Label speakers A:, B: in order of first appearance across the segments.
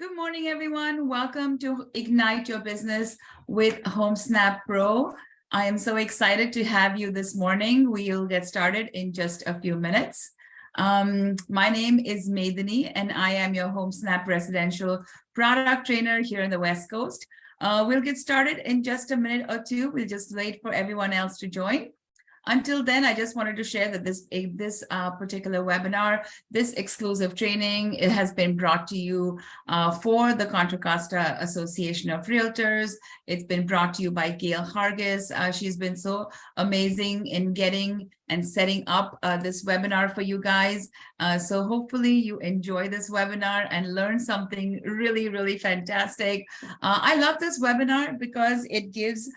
A: Good morning, everyone. Welcome to Ignite Your Business with Homesnap Pro. I am so excited to have you this morning. We'll get started in just a few minutes. My name is Medini, and I am your Homesnap residential product trainer here in the West Coast. We'll get started in just a minute or two. We'll just wait for everyone else to join. Until then, I just wanted to share that this particular webinar, this exclusive training, it has been brought to you for the Contra Costa Association of Realtors. It's been brought to you by Gail Hargis. She's been so amazing in getting and setting up this webinar for you guys. So hopefully you enjoy this webinar and learn something really, really fantastic. I love this webinar because it gives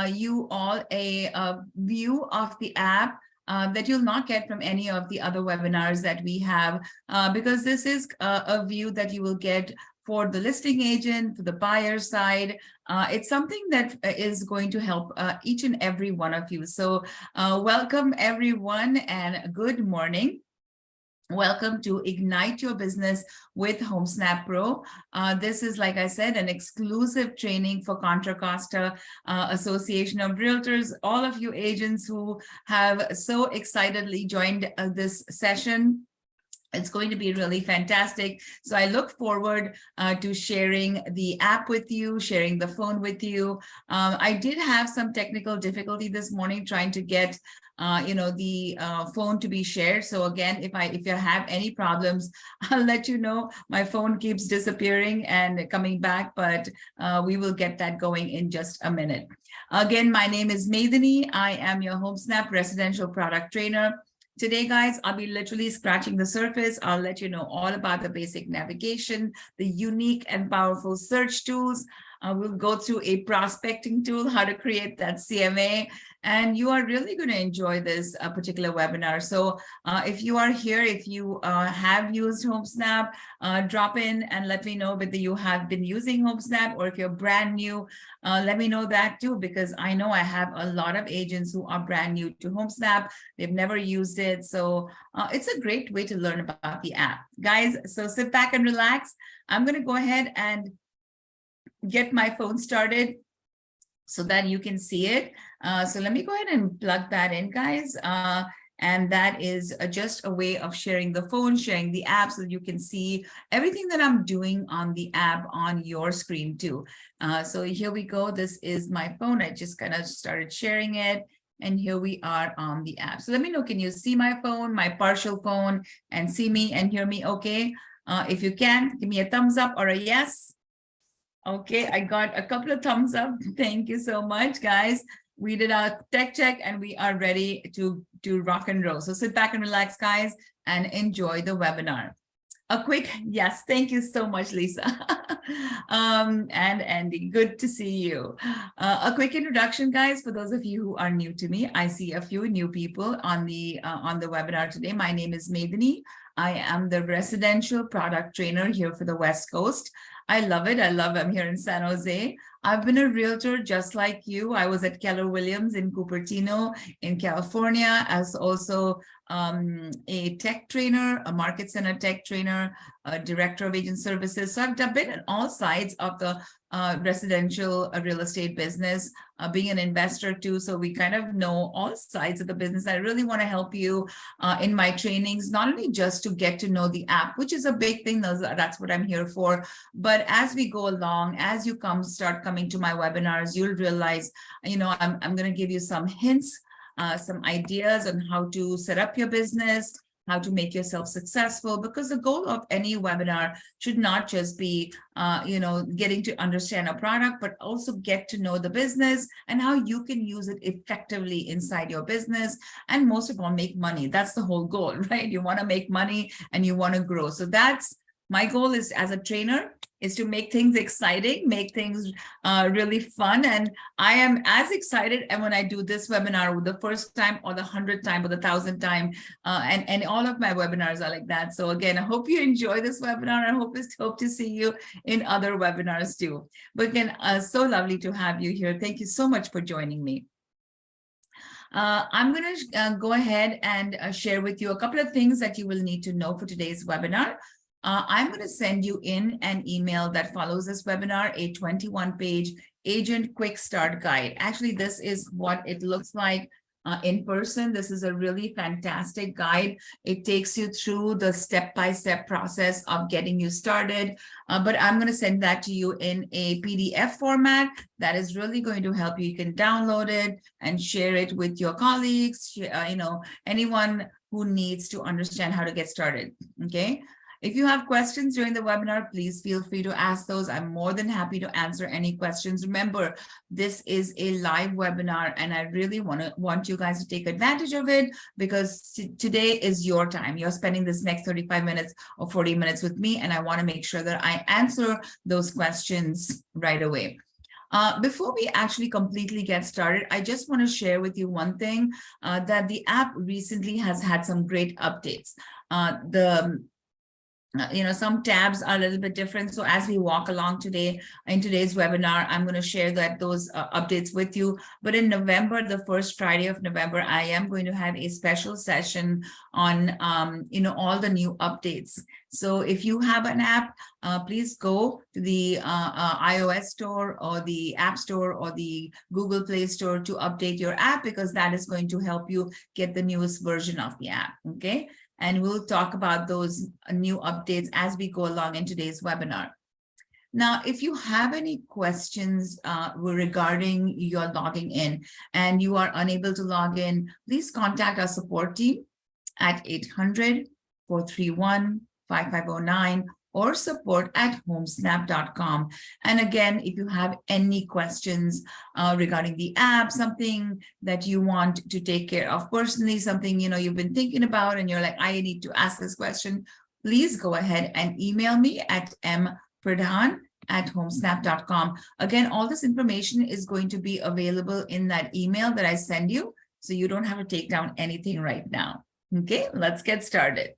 A: you all a view of the app that you'll not get from any of the other webinars that we have, because this is a view that you will get for the listing agent, for the buyer side. It's something that is going to help each and every one of you. So welcome everyone and good morning. Welcome to Ignite Your Business with Homesnap Pro. This is, like I said, an exclusive training for Contra Costa Association of Realtors. All of you agents who have so excitedly joined this session. It's going to be really fantastic. So I look forward to sharing the app with you, sharing the phone with you. I did have some technical difficulty this morning trying to get the phone to be shared. So again, if you have any problems, I'll let you know. My phone keeps disappearing and coming back, but we will get that going in just a minute. Again, my name is Medini. I am your Homesnap residential product trainer. Today, guys, I'll be literally scratching the surface. I'll let you know all about the basic navigation, the unique and powerful search tools. We'll go through a prospecting tool, how to create that CMA, and you are really going to enjoy this particular webinar. So if you are here, if you have used Homesnap, drop in and let me know whether you have been using Homesnap, or if you're brand new, let me know that too, because I know I have a lot of agents who are brand new to Homesnap. They've never used it. So it's a great way to learn about the app. Guys, so sit back and relax. I'm going to go ahead and get my phone started so that you can see it. So let me go ahead and plug that in, guys. And that is just a way of sharing the phone, sharing the app, so that you can see everything that I'm doing on the app on your screen too. So here we go. This is my phone. I just kind of started sharing it. And here we are on the app. So let me know, can you see my phone, my partial phone, and see me and hear me okay? If you can, give me a thumbs up or a yes. Okay, I got a couple of thumbs up. Thank you so much, guys. We did our tech check and we are ready to rock and roll. So sit back and relax, guys, and enjoy the webinar. A quick yes, thank you so much, Lisa. And Andy, good to see you. A quick introduction, guys, for those of you who are new to me. I see a few new people on the webinar today. My name is Medini. I am the residential product trainer here for the West Coast. I love it. I'm here in San Jose. I've been a realtor just like you. I was at Keller Williams in Cupertino in California, as also a tech trainer, a market center tech trainer, a director of agent services. So I've been on all sides of the residential real estate business, being an investor too. So we kind of know all sides of the business. I really want to help you in my trainings, not only just to get to know the app, which is a big thing, that's what I'm here for, but as we go along, as you start coming to my webinars, you'll realize, I'm going to give you some hints, some ideas on how to set up your business, how to make yourself successful, because the goal of any webinar should not just be, getting to understand a product, but also get to know the business and how you can use it effectively inside your business. And most of all, make money. That's the whole goal, right? You want to make money and you want to grow. So that's my goal, is as a trainer, is to make things exciting, make things really fun. And I am as excited and when I do this webinar the first time or the 100th time or the 1,000th time. And all of my webinars are like that. So again, I hope you enjoy this webinar. I hope to see you in other webinars too. But again, so lovely to have you here. Thank you so much for joining me. I'm going to go ahead and share with you a couple of things that you will need to know for today's webinar. I'm going to send you in an email that follows this webinar, a 21-page agent quick start guide. Actually, this is what it looks like in person. This is a really fantastic guide. It takes you through the step-by-step process of getting you started. But I'm going to send that to you in a PDF format that is really going to help you. You can download it and share it with your colleagues, anyone who needs to understand how to get started. Okay. If you have questions during the webinar, please feel free to ask those. I'm more than happy to answer any questions. Remember, this is a live webinar, and I really want you guys to take advantage of it, because today is your time. You're spending this next 35 minutes or 40 minutes with me, and I want to make sure that I answer those questions right away. Before we actually completely get started, I just want to share with you one thing, that the app recently has had some great updates. Some tabs are a little bit different. So as we walk along today in today's webinar, I'm going to share those updates with you. But in November, the first Friday of November, I am going to have a special session on, all the new updates. So if you have an app, please go to the iOS store or the App Store or the Google Play Store to update your app, because that is going to help you get the newest version of the app. Okay. And we'll talk about those new updates as we go along in today's webinar. Now, if you have any questions regarding your logging in and you are unable to log in, please contact our support team at 800-431-5509 or support@homesnap.com. And again, if you have any questions regarding the app, something that you want to take care of personally, something you've been thinking about and you're like, I need to ask this question, please go ahead and email me at mpradhan@homesnap.com. Again, all this information is going to be available in that email that I send you, so you don't have to take down anything right now. Okay, let's get started.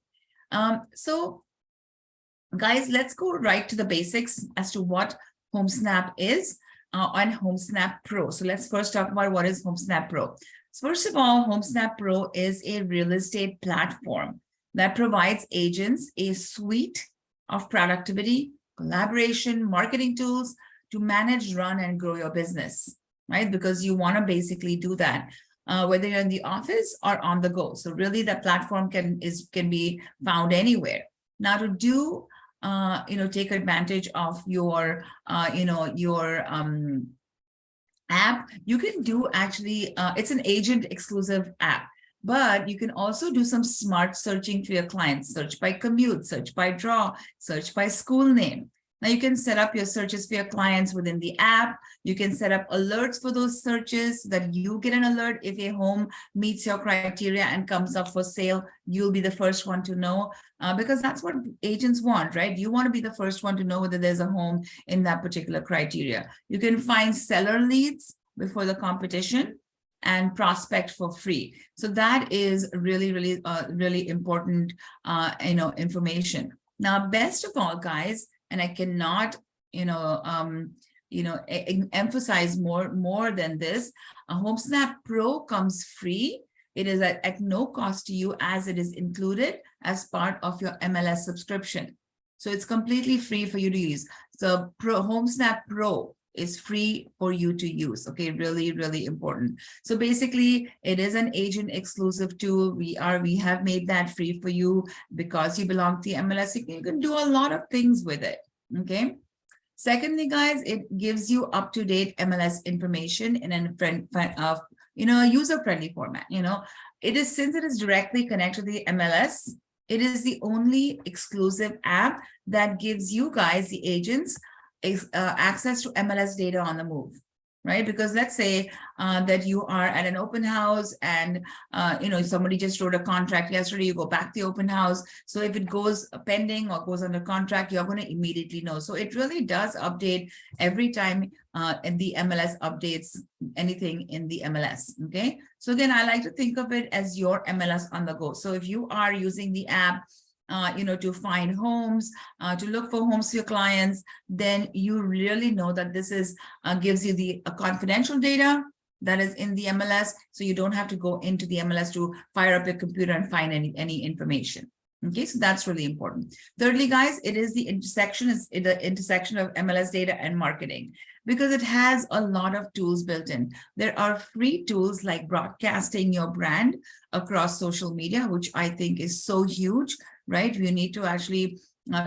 A: Guys, let's go right to the basics as to what Homesnap is on Homesnap Pro. So let's first talk about what is Homesnap Pro. So first of all, Homesnap Pro is a real estate platform that provides agents a suite of productivity, collaboration, marketing tools to manage, run, and grow your business, right? Because you want to basically do that, whether you're in the office or on the go. So really, the platform can be found anywhere. Now, to do take advantage of your app, you can do actually, it's an agent exclusive app, but you can also do some smart searching for your clients. Search by commute, search by draw, search by school name. Now you can set up your searches for your clients within the app. You can set up alerts for those searches so that you get an alert if a home meets your criteria and comes up for sale. You'll be the first one to know, because that's what agents want, right? You want to be the first one to know whether there's a home in that particular criteria. You can find seller leads before the competition and prospect for free. So that is really, really, really important, information. Now, best of all, guys, and I cannot, emphasize more than this. Homesnap Pro comes free. It is at no cost to you, as it is included as part of your MLS subscription. So it's completely free for you to use. So Homesnap Pro is free for you to use. Okay, really, really important. So basically, it is an agent exclusive tool. We have made that free for you because you belong to the MLS. You can do a lot of things with it. Okay. Secondly, guys, it gives you up-to-date MLS information in a user-friendly format. Since it is directly connected to the MLS, it is the only exclusive app that gives you guys, the agents, access to MLS data on the move, right? Because let's say that you are at an open house and, somebody just wrote a contract yesterday, you go back to the open house. So if it goes pending or goes under contract, you're going to immediately know. So it really does update every time the MLS updates anything in the MLS, okay? So again, I like to think of it as your MLS on the go. So if you are using the app, to find homes, to look for homes for your clients, then you really know that this is gives you the confidential data that is in the MLS, so you don't have to go into the MLS to fire up your computer and find any information. Okay, so that's really important. Thirdly, guys, it is the intersection, it's the intersection of MLS data and marketing, because it has a lot of tools built in. There are free tools like broadcasting your brand across social media, which I think is so huge, right? You need to actually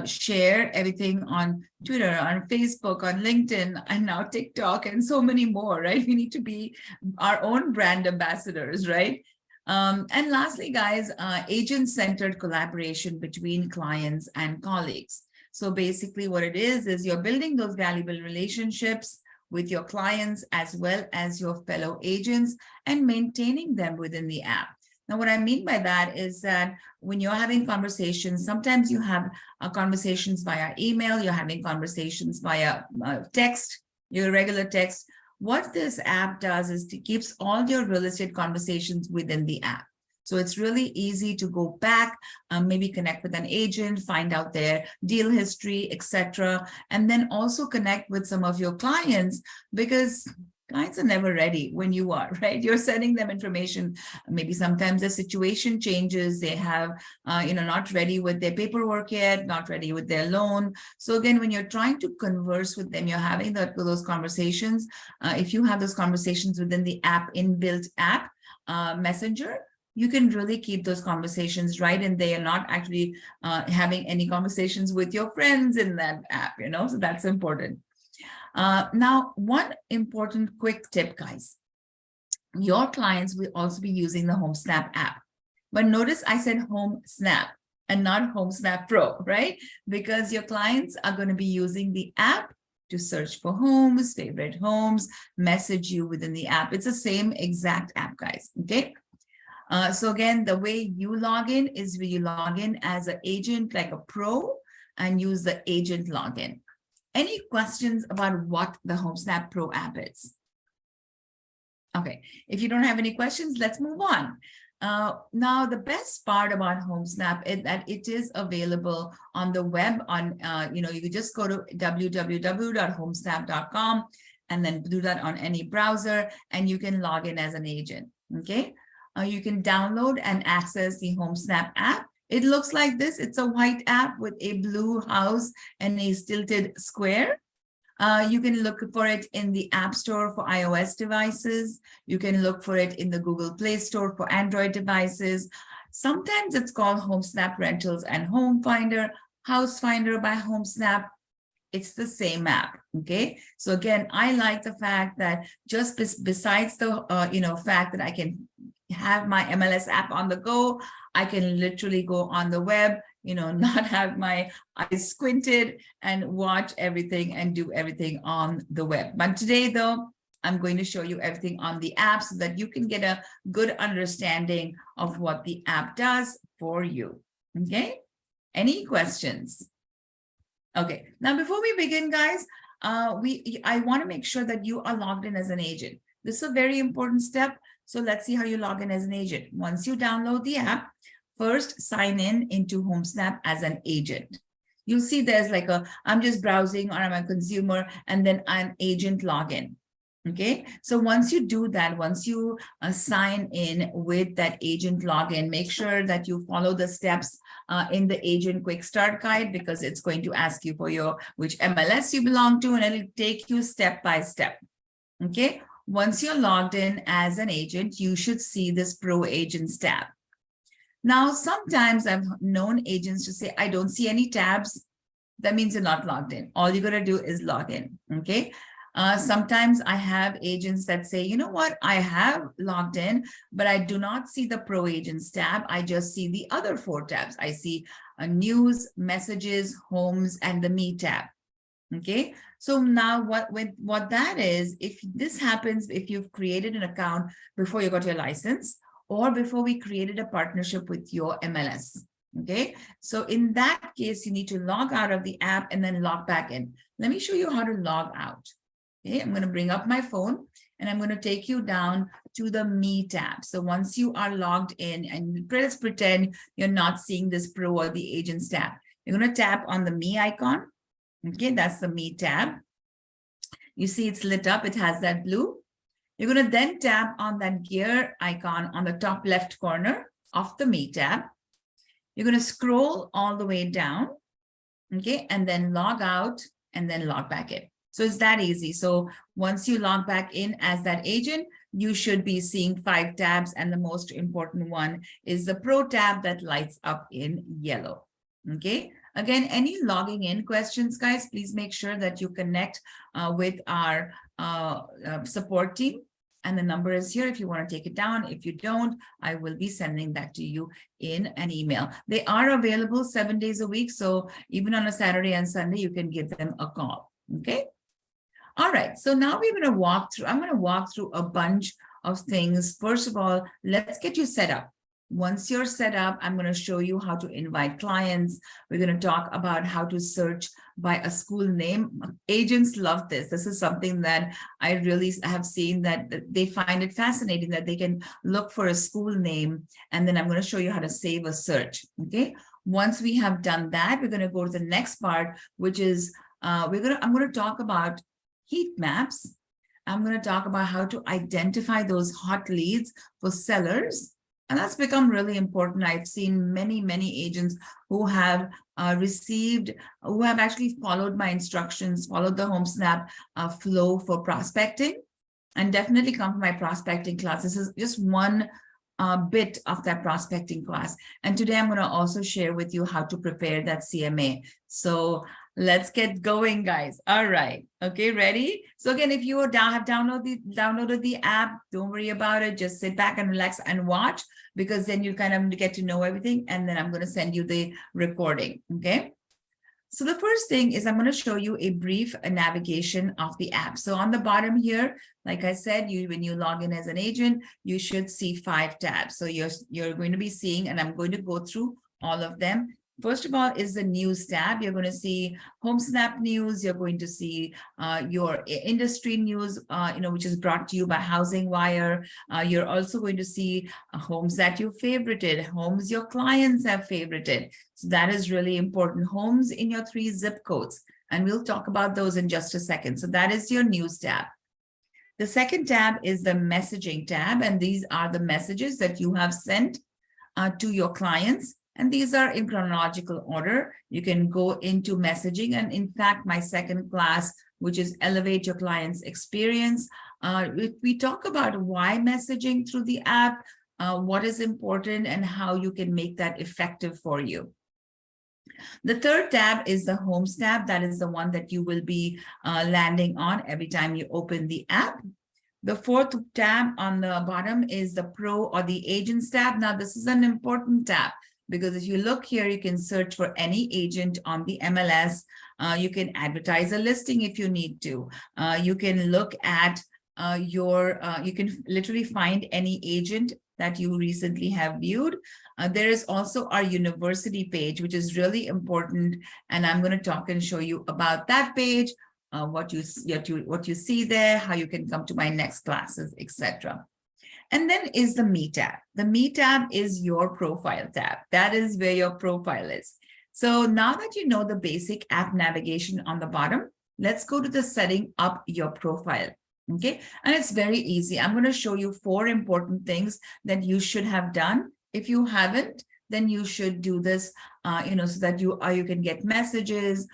A: share everything on Twitter, on Facebook, on LinkedIn, and now TikTok, and so many more, right? We need to be our own brand ambassadors, right? And lastly, guys, agent-centered collaboration between clients and colleagues. So basically what it is you're building those valuable relationships with your clients as well as your fellow agents and maintaining them within the app. Now, what I mean by that is that when you're having conversations, sometimes you have conversations via email, you're having conversations via text, your regular text. What this app does is it keeps all your real estate conversations within the app. So it's really easy to go back, maybe connect with an agent, find out their deal history, etc. And then also connect with some of your clients, because clients are never ready when you are, right? You're sending them information. Maybe sometimes the situation changes. They have, not ready with their paperwork yet, not ready with their loan. So again, when you're trying to converse with them, you're having those conversations. If you have those conversations within the app, inbuilt app, Messenger, you can really keep those conversations right in there. You're not actually having any conversations with your friends in that app, so that's important. Now, one important quick tip, guys. Your clients will also be using the Homesnap app. But notice I said Homesnap and not Homesnap Pro, right? Because your clients are going to be using the app to search for homes, favorite homes, message you within the app. It's the same exact app, guys, okay? So again, the way you log in is where you log in as an agent, like a pro, and use the agent login. Any questions about what the Homesnap Pro app is? Okay, if you don't have any questions, let's move on. Now, the best part about Homesnap is that it is available on the web. You can just go to www.homesnap.com and then do that on any browser, and you can log in as an agent. Okay, you can download and access the Homesnap app. It looks like this. It's a white app with a blue house and a tilted square. You can look for it in the App Store for iOS devices. You can look for it in the Google Play Store for Android devices. Sometimes it's called Homesnap Rentals and Home Finder, House Finder by Homesnap. It's the same app, okay? So again, I like the fact that just besides the, fact that I can have my MLS app on the go, I can literally go on the web, not have my eyes squinted and watch everything and do everything on the web. But today, though, I'm going to show you everything on the app so that you can get a good understanding of what the app does for you, okay? Any questions? Okay, now before we begin, guys, I want to make sure that you are logged in as an agent. This is a very important step. So let's see how you log in as an agent. Once you download the app, first sign in into Homesnap as an agent. You'll see there's like I'm just browsing, or I'm a consumer, and then an agent login. Okay, so once you do that, once you sign in with that agent login, make sure that you follow the steps in the agent quick start guide, because it's going to ask you for which MLS you belong to, and it'll take you step by step. Okay, once you're logged in as an agent, you should see this Pro Agents tab. Now, sometimes I've known agents to say, I don't see any tabs. That means you're not logged in. All you got to do is log in, okay? Sometimes I have agents that say, you know what, I have logged in, but I do not see the Pro Agents tab. I just see the other 4 tabs. I see news, messages, homes, and the Me tab. Okay, so now what that is, if this happens, if you've created an account before you got your license, or before we created a partnership with your MLS. Okay, so in that case, you need to log out of the app and then log back in. Let me show you how to log out. Okay, I'm going to bring up my phone and I'm going to take you down to the Me tab. So once you are logged in, and let's pretend you're not seeing this Pro or the Agents tab, you're going to tap on the Me icon. Okay, that's the Me tab. You see it's lit up. It has that blue. You're going to then tap on that gear icon on the top left corner of the Me tab. You're going to scroll all the way down, okay, and then log out and then log back in. So it's that easy. So once you log back in as that agent, you should be seeing 5 tabs, and the most important one is the Pro tab that lights up in yellow. Okay. Again, any logging in questions, guys, please make sure that you connect with our support team. And the number is here if you want to take it down. If you don't, I will be sending that to you in an email. They are available 7 days a week. So even on a Saturday and Sunday, you can give them a call. Okay. All right. So now we're going to walk through, I'm going to walk through a bunch of things. First of all, let's get you set up. Once you're set up, I'm going to show you how to invite clients. We're going to talk about how to search by a school name. Agents love this. This is something that I really have seen that they find it fascinating that they can look for a school name. And then I'm going to show you how to save a search. Okay. Once we have done that, we're going to go to the next part, which is I'm going to talk about heat maps. I'm going to talk about how to identify those hot leads for sellers. And that's become really important. I've seen many agents who have who have actually followed my instructions, followed the Homesnap flow for prospecting, and definitely come from my prospecting class. This is just one bit of that prospecting class. And today I'm going to also share with you how to prepare that CMA. So let's get going, guys. All right. Okay, ready? So again, if you have downloaded the app, don't worry about it. Just sit back and relax and watch, because then you kind of get to know everything. And then I'm going to send you the recording. Okay. So the first thing is I'm going to show you a brief navigation of the app. So on the bottom here, like I said, when you log in as an agent, you should see 5 tabs. So you're going to be seeing, and I'm going to go through all of them. First of all is the news tab. You're going to see Homesnap news. You're going to see your industry news, which is brought to you by Housing Wire. You're also going to see homes that you favorited, homes your clients have favorited. So that is really important. Homes in your 3 zip codes. And we'll talk about those in just a second. So that is your news tab. The second tab is the messaging tab. And these are the messages that you have sent to your clients. And these are in chronological order. You can go into messaging. And in fact, my second class, which is Elevate Your Client's Experience, we talk about why messaging through the app, what is important, and how you can make that effective for you. The third tab is the Homes tab. That is the one that you will be landing on every time you open the app. The fourth tab on the bottom is the Pro or the Agents tab. Now, this is an important tab, because if you look here, you can search for any agent on the MLS. You can advertise a listing if you need to. You can look at you can literally find any agent that you recently have viewed. There is also our university page, which is really important. And I'm going to talk and show you about that page, what you see there, how you can come to my next classes, etc. And then is the Me tab. The Me tab is your profile tab. That is where your profile is. So now that you know the basic app navigation on the bottom, let's go to the setting up your profile. Okay. And it's very easy. I'm going to show you 4 important things that you should have done. If you haven't, then you should do this, so that you can get messages,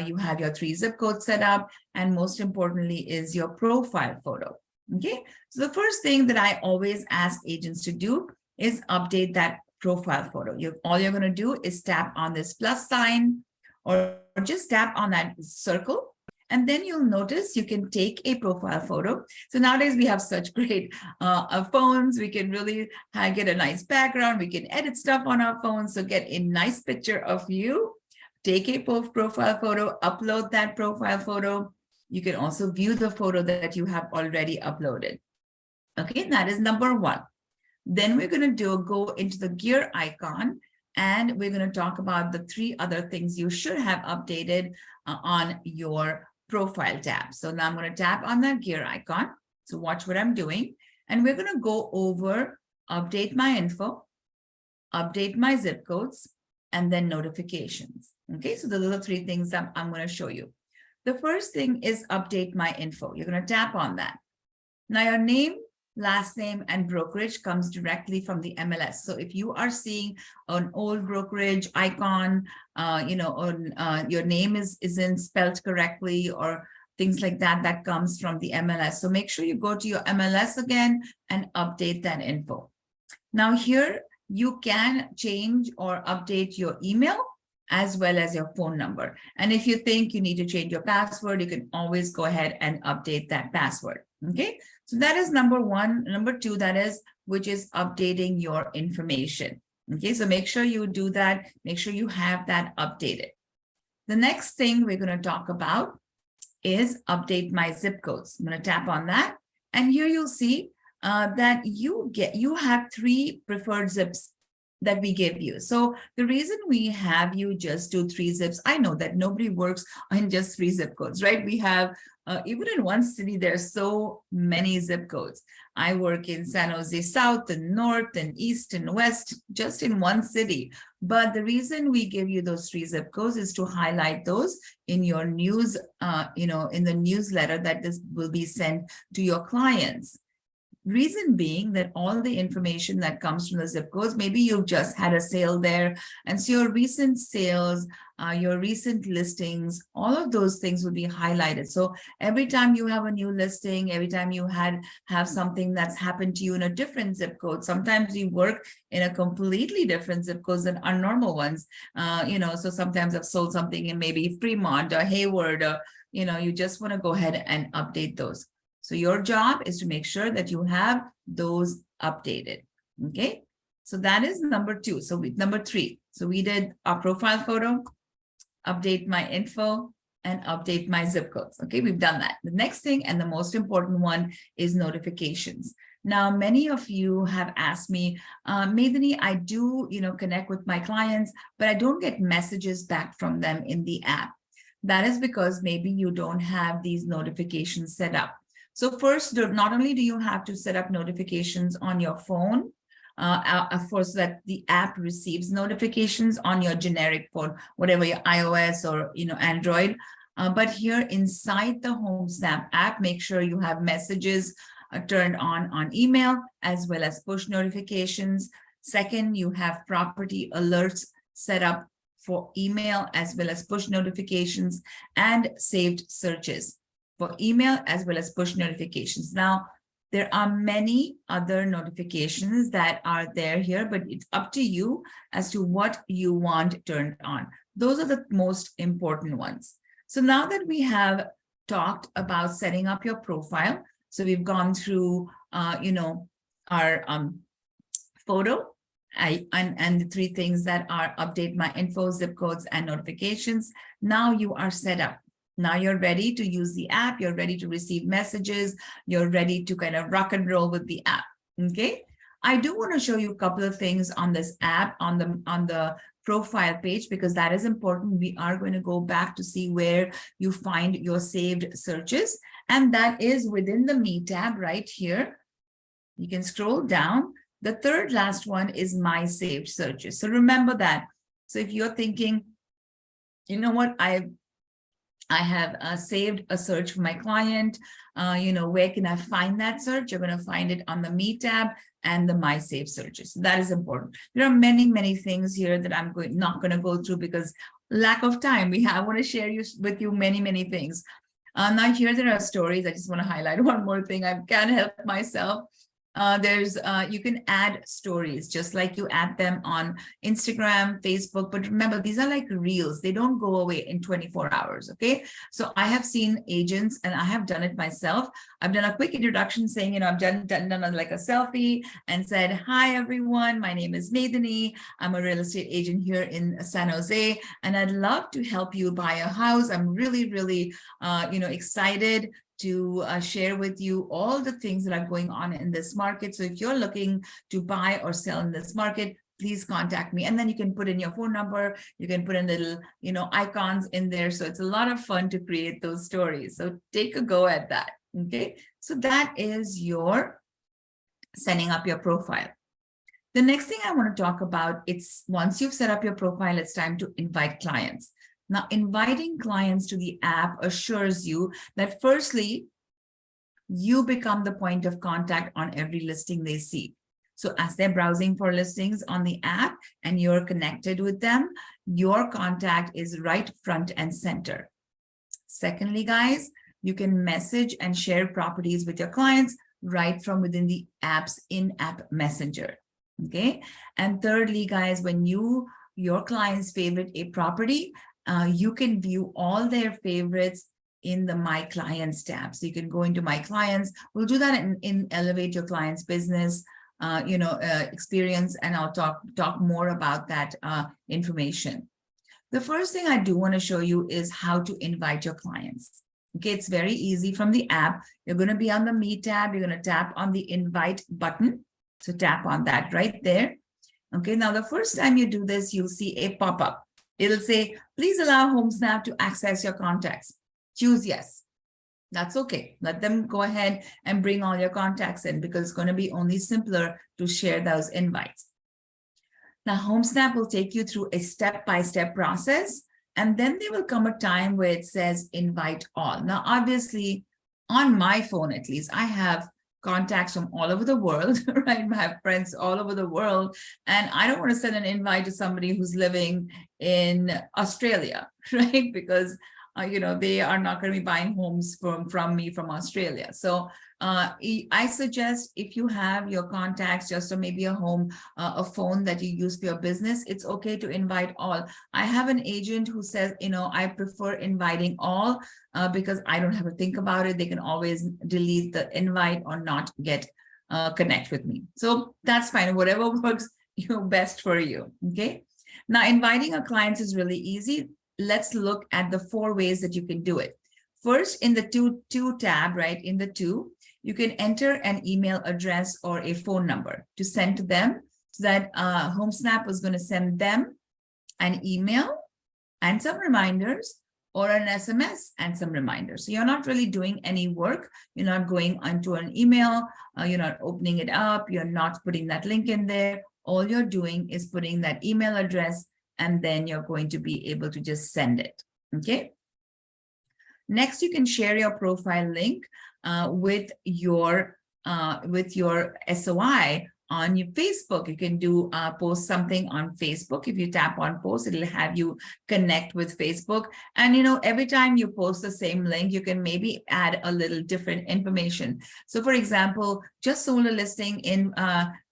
A: you have your 3 zip codes set up, and most importantly is your profile photo. Okay, so the first thing that I always ask agents to do is update that profile photo. All you're going to do is tap on this plus sign, or just tap on that circle, and then you'll notice you can take a profile photo. So nowadays we have such great phones. We can really get a nice background. We can edit stuff on our phones. So get a nice picture of you, take a profile photo, upload that profile photo. You can also view the photo that you have already uploaded. Okay, that is number 1. Then we're going to go into the gear icon, and we're going to talk about the 3 other things you should have updated on your profile tab. So now I'm going to tap on that gear icon. So watch what I'm doing. And we're going to go over update my info, update my zip codes, and then notifications. Okay, so those are the 3 things that I'm going to show you. The first thing is update my info. You're going to tap on that. Now your name last name, and brokerage comes directly from the MLS. So if you are seeing an old brokerage icon, or your name isn't spelled correctly or things like that, that comes from the MLS. So make sure you go to your MLS again and update that info. Now here you can change or update your email as well as your phone number. And if you think you need to change your password, you can always go ahead and update that password. Okay, so that is number one. Number two, which is updating your information. Okay, so make sure you do that. Make sure you have that updated. The next thing we're going to talk about is update my zip codes. I'm going to tap on that. And here you'll see that you have 3 preferred zips that we give you. So the reason we have you just do 3 zips, I know that nobody works on just 3 zip codes, right? We have, even in one city, there's so many zip codes. I work in San Jose South and North and East and West, just in one city. But the reason we give you those 3 zip codes is to highlight those in your news, in the newsletter that this will be sent to your clients. Reason being that all the information that comes from the zip codes, maybe you've just had a sale there, and so your recent sales, your recent listings, all of those things will be highlighted. So every time you have a new listing, every time you have something that's happened to you in a different zip code, sometimes you work in a completely different zip codes than our normal ones. So sometimes I've sold something in maybe Fremont or Hayward, or you just want to go ahead and update those. So your job is to make sure that you have those updated. Okay, so that is number 2. So number 3. So we did our profile photo, update my info, and update my zip codes. Okay, we've done that. The next thing, and the most important one, is notifications. Now, many of you have asked me, Medini, I do connect with my clients, but I don't get messages back from them in the app. That is because maybe you don't have these notifications set up. So first, not only do you have to set up notifications on your phone, of course, that the app receives notifications on your generic phone, whatever your iOS or Android. But here inside the Homesnap app, make sure you have messages turned on email as well as push notifications. Second, you have property alerts set up for email as well as push notifications, and saved searches for email as well as push notifications. Now, there are many other notifications that are there here, but it's up to you as to what you want turned on. Those are the most important ones. So now that we have talked about setting up your profile, so we've gone through, our photo and the 3 things that are update my info, zip codes, and notifications. Now you are set up. Now you're ready to use the app, you're ready to receive messages, you're ready to kind of rock and roll with the app, okay? I do want to show you a couple of things on this app, on the profile page, because that is important. We are going to go back to see where you find your saved searches, and that is within the Me tab right here. You can scroll down. The third last one is My Saved Searches. So remember that. So if you're thinking, you know what, I have saved a search for my client. Where can I find that search? You're going to find it on the Me tab and the My Saved Searches. So that is important. There are many, many things here that I'm not going to go through because lack of time. I want to share with you many, many things. Now here there are stories. I just want to highlight one more thing. I can't help myself. You can add stories just like you add them on Instagram, Facebook, but remember, these are like reels. They don't go away in 24 hours, okay? So I have seen agents, and I have done it myself. I've done a quick introduction saying, I've done like a selfie and said, hi, everyone, my name is Medini. I'm a real estate agent here in San Jose, and I'd love to help you buy a house. I'm really, really, excited to share with you all the things that are going on in this market. So if you're looking to buy or sell in this market, please contact me. And then you can put in your phone number, you can put in little, icons in there. So it's a lot of fun to create those stories. So take a go at that, okay? So that is your setting up your profile. The next thing I want to talk about, it's once you've set up your profile, it's time to invite clients. Now, inviting clients to the app assures you that firstly, you become the point of contact on every listing they see. So as they're browsing for listings on the app and you're connected with them, your contact is right front and center. Secondly, guys, you can message and share properties with your clients right from within the app's in-app messenger. Okay. And thirdly, guys, when your clients favorite a property, you can view all their favorites in the My Clients tab. So you can go into My Clients. We'll do that in Elevate Your Clients Business experience, and I'll talk more about that information. The first thing I do want to show you is how to invite your clients. Okay, it's very easy from the app. You're going to be on the Me tab. You're going to tap on the Invite button. So tap on that right there. Okay, now the first time you do this, you'll see a pop-up. It'll say, please allow Homesnap to access your contacts. Choose yes. That's okay. Let them go ahead and bring all your contacts in, because it's going to be only simpler to share those invites. Now, Homesnap will take you through a step-by-step process, and then there will come a time where it says invite all. Now, obviously, on my phone, at least, I have contacts from all over the world, right? I have friends all over the world, and I don't want to send an invite to somebody who's living in Australia, right? Because they are not going to be buying homes from me from Australia. So I suggest, if you have your contacts just or maybe a phone that you use for your business, it's okay to invite all. I have an agent who says, I prefer inviting all because I don't have to think about it. They can always delete the invite or not connect with me. So that's fine. Whatever works best for you. Okay. Now, inviting our clients is really easy. Let's look at the 4 ways that you can do it. First, in the to tab, right, in the to, you can enter an email address or a phone number to send to them, so that Homesnap is going to send them an email and some reminders, or an SMS and some reminders. So you're not really doing any work. You're not going onto an email. You're not opening it up. You're not putting that link in there. All you're doing is putting that email address, and then you're going to be able to just send it. Okay. Next, you can share your profile link with your SOI on your Facebook. You can do post something on Facebook. If you tap on post, it'll have you connect with Facebook. And every time you post the same link, you can maybe add a little different information. So for example, just sold a listing in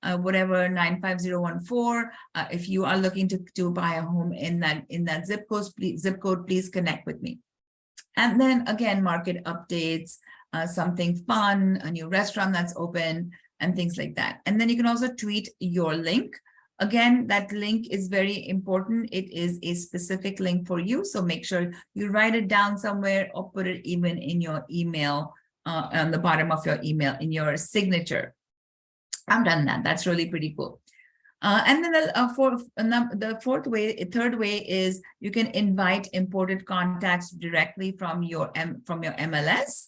A: whatever 95014. If you are looking to buy a home in that zip code, please connect with me. And then again, market updates, something fun, a new restaurant that's open, and things like that. And then you can also tweet your link. Again, that link is very important. It is a specific link for you. So make sure you write it down somewhere, or put it even in your email, on the bottom of your email, in your signature. I've done that. That's really pretty cool. And then the third way is you can invite imported contacts directly from your MLS.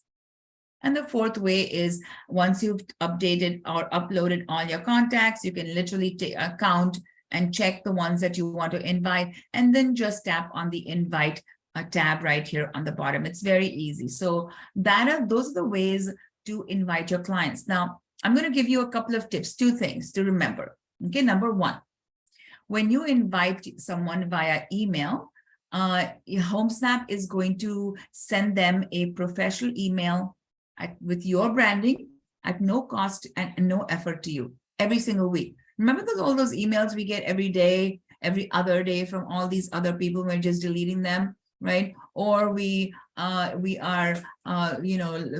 A: And the fourth way is, once you've updated or uploaded all your contacts, you can literally count and check the ones that you want to invite, and then just tap on the invite tab right here on the bottom. It's very easy. So those are the ways to invite your clients. Now, I'm going to give you a couple of tips, 2 things to remember. Okay, number 1, when you invite someone via email, Homesnap is going to send them a professional email with your branding at no cost and no effort to you every single week. Remember all those emails we get every day, every other day from all these other people? We're just deleting them, right? Or we are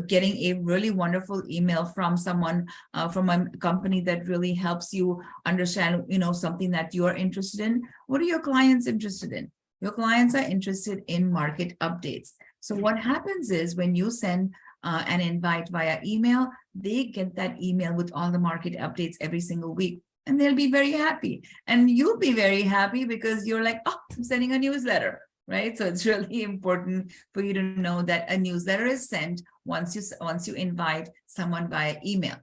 A: getting a really wonderful email from someone from a company that really helps you understand something that you are interested in. What are your clients interested in? Your clients are interested in market updates. So what happens is, when you send an invite via email, they get that email with all the market updates every single week, and they'll be very happy, and you'll be very happy, because you're like, oh, I'm sending a newsletter, right? So it's really important for you to know that a newsletter is sent once you invite someone via email.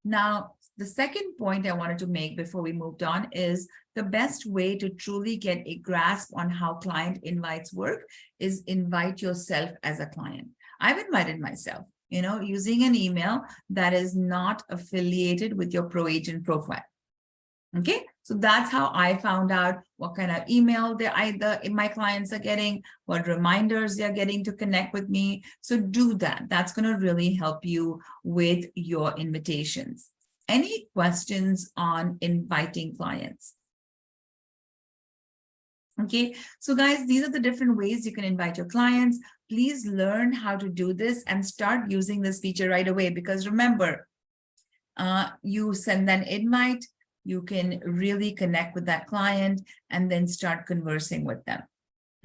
A: Now, the second point I wanted to make before we moved on is, the best way to truly get a grasp on how client invites work is invite yourself as a client. I've invited myself. using an email that is not affiliated with your pro agent profile. Okay, so that's how I found out what kind of email my clients are getting, what reminders they're getting to connect with me. So do that. That's going to really help you with your invitations. Any questions on inviting clients? Okay, so guys, these are the different ways you can invite your clients. Please learn how to do this and start using this feature right away, because remember, you send an invite, you can really connect with that client and then start conversing with them.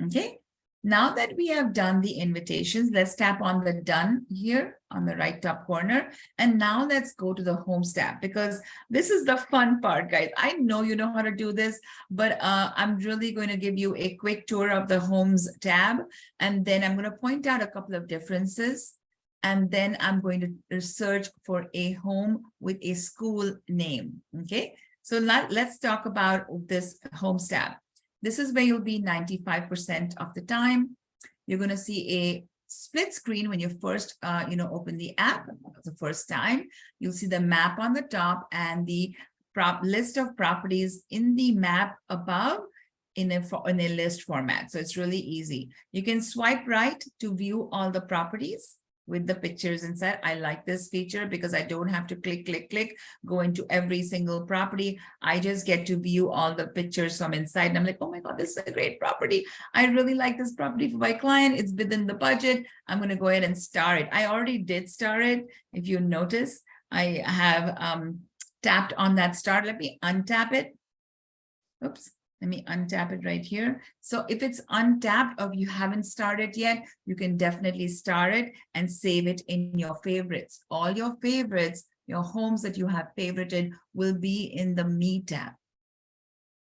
A: Okay, now that we have done the invitations, let's tap on the done here on the right top corner. And now let's go to the Homes tab, because this is the fun part, guys. I know you know how to do this, but I'm really going to give you a quick tour of the Homes tab. And then I'm going to point out a couple of differences. And then I'm going to search for a home with a school name. Okay, so let's talk about this Homes tab. This is where you'll be 95% of the time. You're going to see a split screen when you first, open the app the first time. You'll see the map on the top and the list of properties in the map above in a list format. So it's really easy. You can swipe right to view all the properties with the pictures inside. I like this feature because I don't have to click, go into every single property. I just get to view all the pictures from inside. And I'm like, oh my God, this is a great property. I really like this property for my client. It's within the budget. I'm going to go ahead and star it. I already did star it. If you notice, I have tapped on that star. Let me untap it. Oops. Let me untap it right here. So if it's untapped or you haven't started yet, you can definitely start it and save it in your favorites. All your favorites, your homes that you have favorited will be in the Me tab.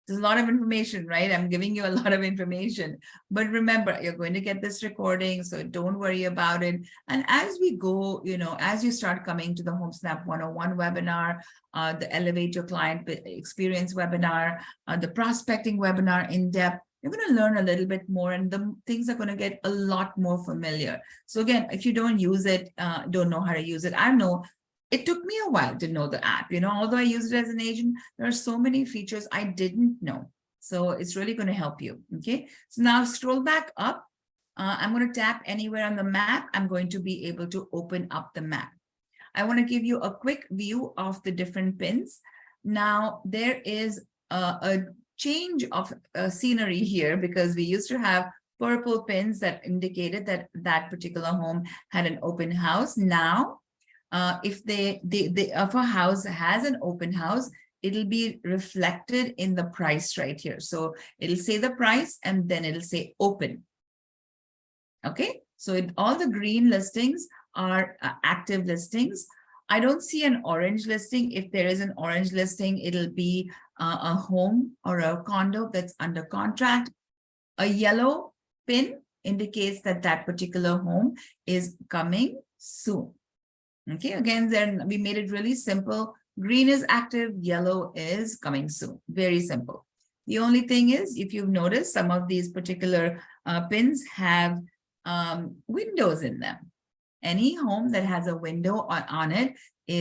A: There's a lot of information, right? I'm giving you a lot of information, but remember, you're going to get this recording, so don't worry about it. And as we go, as you start coming to the Homesnap 101 webinar, the Elevate Your Client Experience webinar, the prospecting webinar in depth, you're going to learn a little bit more and the things are going to get a lot more familiar. So again, if you don't use it, don't know how to use it, I know it took me a while to know the app, although I use it as an agent, there are so many features I didn't know. So it's really going to help you. Okay, so now scroll back up. I'm going to tap anywhere on the map. I'm going to be able to open up the map. I want to give you a quick view of the different pins. Now there is a change of scenery here because we used to have purple pins that indicated that that particular home had an open house. Now, if a house has an open house, it'll be reflected in the price right here. So it'll say the price and then it'll say open. Okay, so all the green listings are active listings. I don't see an orange listing. If there is an orange listing, it'll be a home or a condo that's under contract. A yellow pin indicates that that particular home is coming soon. Okay, again, then we made it really simple. Green is active, yellow is coming soon. Very simple. The only thing is, if you've noticed, some of these particular pins have windows in them. Any home that has a window on it,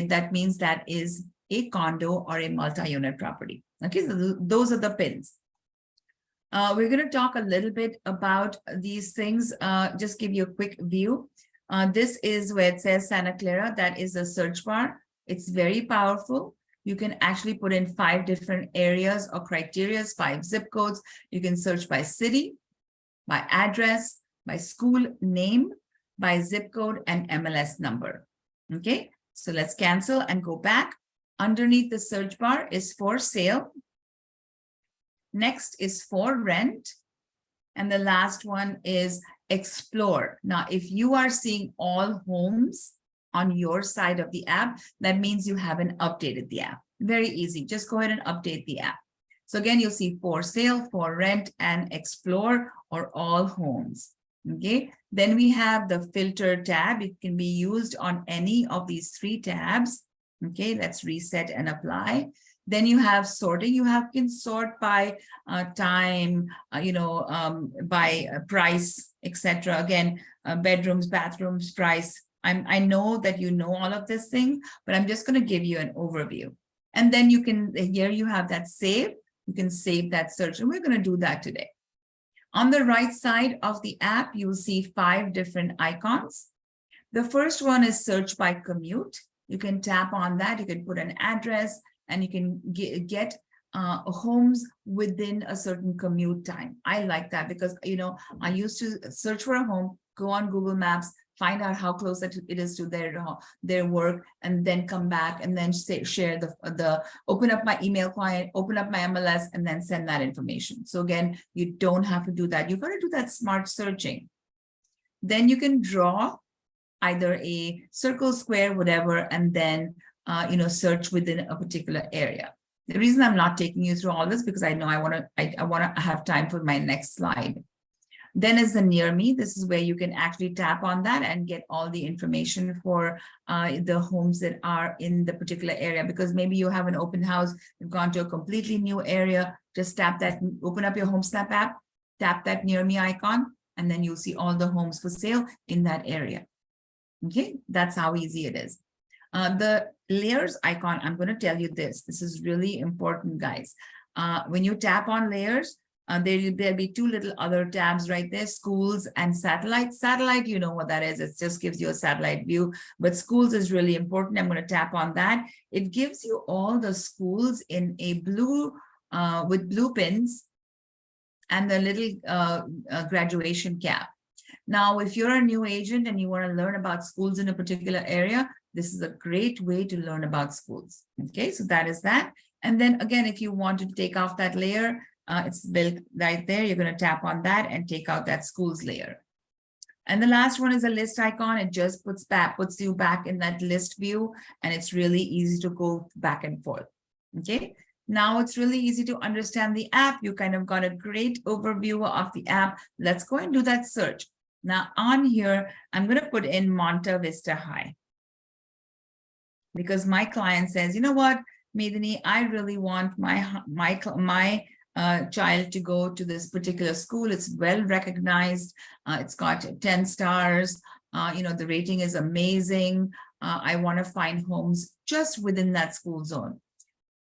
A: that means that is a condo or a multi-unit property. Okay, so those are the pins. We're going to talk a little bit about these things, just give you a quick view. This is where it says Santa Clara. That is a search bar. It's very powerful. You can actually put in 5 different areas or criteria, 5 zip codes. You can search by city, by address, by school name, by zip code and MLS number. Okay, so let's cancel and go back. Underneath the search bar is for sale. Next is for rent. And the last one is explore. Now, if you are seeing all homes on your side of the app, that means you haven't updated the app. Very easy. Just go ahead and update the app. So again, you'll see for sale, for rent, and explore or all homes. Okay. Then we have the filter tab. It can be used on any of these 3 tabs. Okay. Let's reset and apply. Then you have sorting. You can sort by time, by price, etc. Again, bedrooms, bathrooms, price. I know that you know all of this thing, but I'm just going to give you an overview. And then you can, here you have that save. You can save that search, and we're going to do that today. On the right side of the app, you will see 5 different icons. The first one is search by commute. You can tap on that. You can put an address, and you can get homes within a certain commute time. I like that because, you know, I used to search for a home, go on Google Maps, find out how close it is to their work, and then come back and then share open up my email client, open up my MLS, and then send that information. So again, you don't have to do that. You've got to do that smart searching. Then you can draw either a circle, square, whatever, and then you know, search within a particular area. The reason I'm not taking you through all this because I know I want to have time for my next slide. Then is the near me. This is where you can actually tap on that and get all the information for the homes that are in the particular area, because maybe you have an open house, you've gone to a completely new area. Just tap that, open up your Homesnap app, tap that near me icon, and then you'll see all the homes for sale in that area. Okay, that's how easy it is. The layers icon, I'm going to tell you this. This is really important, guys. When you tap on layers, there'll be 2 little other tabs right there, schools and satellite. Satellite, you know what that is. It just gives you a satellite view, but schools is really important. I'm going to tap on that. It gives you all the schools in a blue, with blue pins and the little graduation cap. Now, if you're a new agent and you want to learn about schools in a particular area, this is a great way to learn about schools. Okay, so that is that. And then again, if you want to take off that layer, it's built right there. You're going to tap on that and take out that schools layer. And the last one is a list icon. It just puts you back in that list view, and it's really easy to go back and forth. Okay. Now it's really easy to understand the app. You kind of got a great overview of the app. Let's go and do that search. Now on here, I'm going to put in Monta Vista High, because my client says, you know what, Medini, I really want my child to go to this particular school. It's well recognized. It's got 10 stars. You know, the rating is amazing. I want to find homes just within that school zone.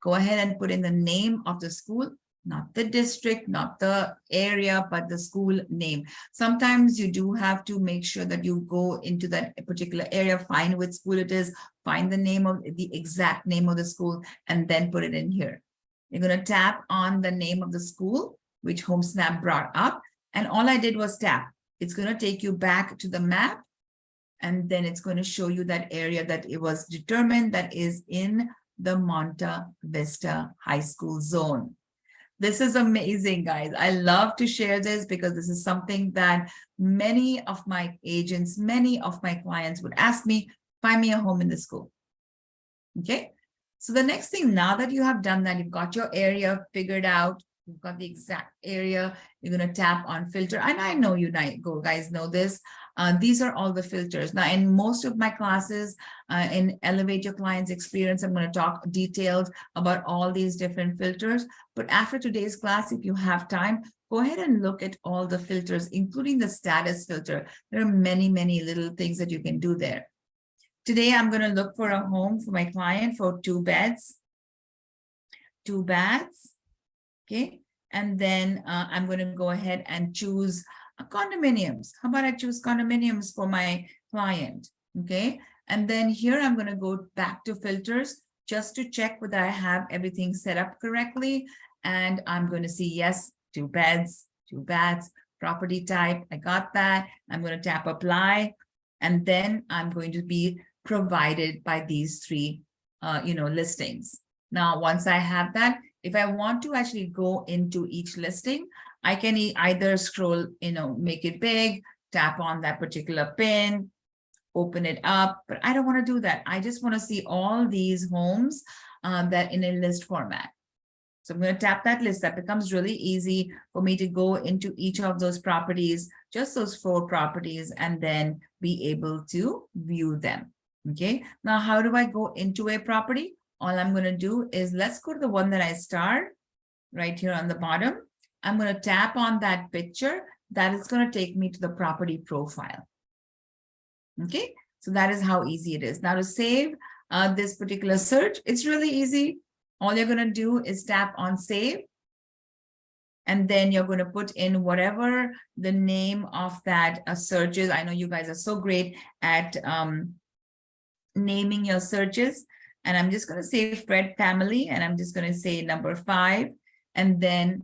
A: Go ahead and put in the name of the school, not the district, not the area, but the school name. Sometimes you do have to make sure that you go into that particular area, find which school it is, find the name of the exact name of the school, and then put it in here. You're going to tap on the name of the school, which Homesnap brought up. And all I did was tap. It's going to take you back to the map. And then it's going to show you that area that it was determined that is in the Monta Vista High School zone. This is amazing, guys. I love to share this because this is something that many of my agents, many of my clients would ask me, find me a home in the school. Okay. So the next thing, now that you have done that, you've got your area figured out, you've got the exact area, you're going to tap on filter. And I know you guys know this. These are all the filters. Now, in most of my classes, in Elevate Your Client's Experience, I'm going to talk detailed about all these different filters. But after today's class, if you have time, go ahead and look at all the filters, including the status filter. There are many, many little things that you can do there. Today, I'm going to look for a home for my client for 2 beds, 2 baths. Okay. And then I'm going to go ahead and choose condominiums. How about I choose condominiums for my client? Okay. And then here I'm going to go back to filters just to check whether I have everything set up correctly. And I'm going to see yes, 2 beds, 2 baths, property type. I got that. I'm going to tap apply. And then I'm going to be provided by these 3 listings. Now, once I have that, if I want to actually go into each listing, I can either scroll, make it big, tap on that particular pin, open it up, but I don't want to do that. I just want to see all these homes that in a list format. So I'm going to tap that list. That becomes really easy for me to go into each of those properties, just those 4 properties, and then be able to view them. Okay. Now, how do I go into a property? All I'm going to do is let's go to the one that I starred right here on the bottom. I'm going to tap on that picture. That is going to take me to the property profile. Okay. So that is how easy it is. Now to save this particular search, it's really easy. All you're going to do is tap on save. And then you're going to put in whatever the name of that search is. I know you guys are so great at naming your searches. And I'm just going to say Fred family, and I'm just going to say number 5. And then